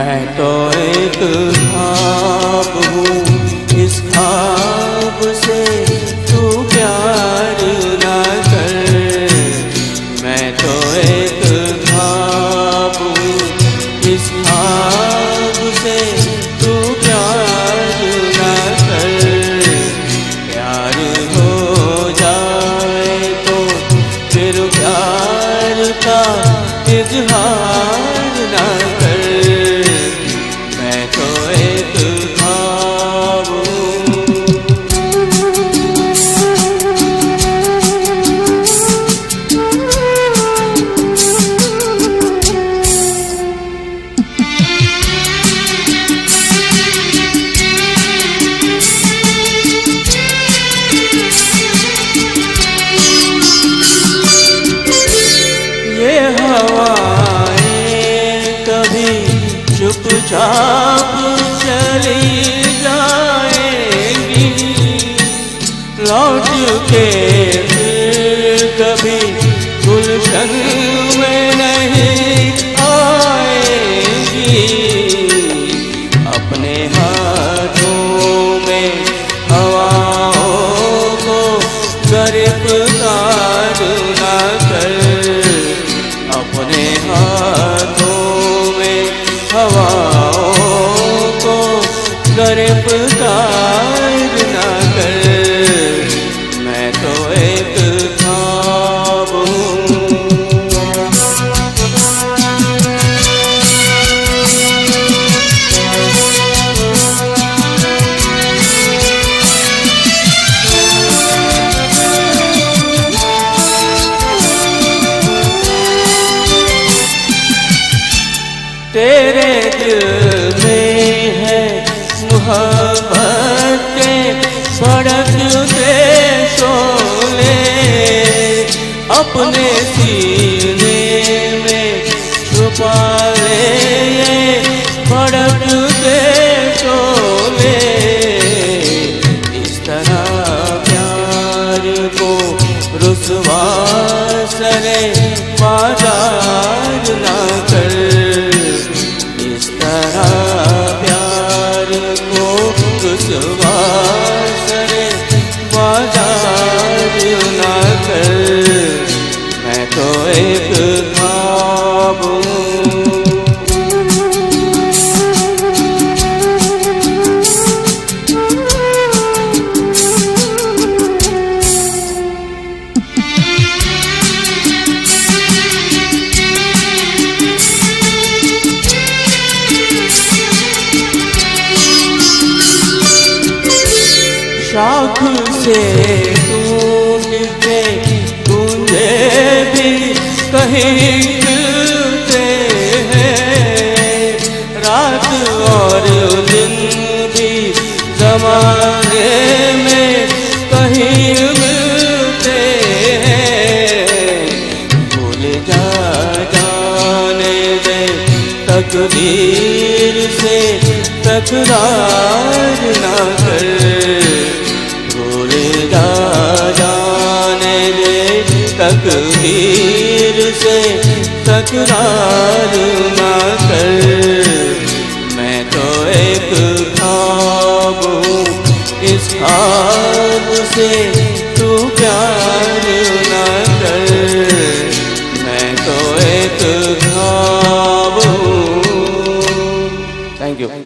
मैं तो एक ख्वाब हूँ, इस ख्वाब से तू प्यार ना कर। मैं तो एक ख्वाब हूँ, इस ख्वाब से तू प्यार ना कर। प्यार हो जाए तो फिर प्यार का इजहार ना कर। मैं तो एक ख्वाब हूँ। ये हवाएं कभी चुपचाप चली जाएंगी, लौट के फिर कभी गुलशन में नहीं आएंगी। अपने हाथों में हवाओं को गिरफ्तार ना कर। अपने हाथों में हवाओं को गिरफ्तार ना कर। मैं तो एक ख्वाब हूँ। तेरे दिल में है मोहब्बत के भड़कते शोले, अपने सीने में छुपा ले ये भड़कते शोले। इस तरह प्यार को रुसवा सरे बाजार ना कर। इस तरह प्यार को रुसवा सरे बाजार ना कर। मैं तो एक ख्वाब हूँ। शाख से टूट के गूंजे भी कहीं मिलते हैं। रात और दिन भी ज़माने में कहीं मिलते हैं। भूल जा जाने दे तकदीर से तकरार ना कर। जाने दे तकदीर से तकरार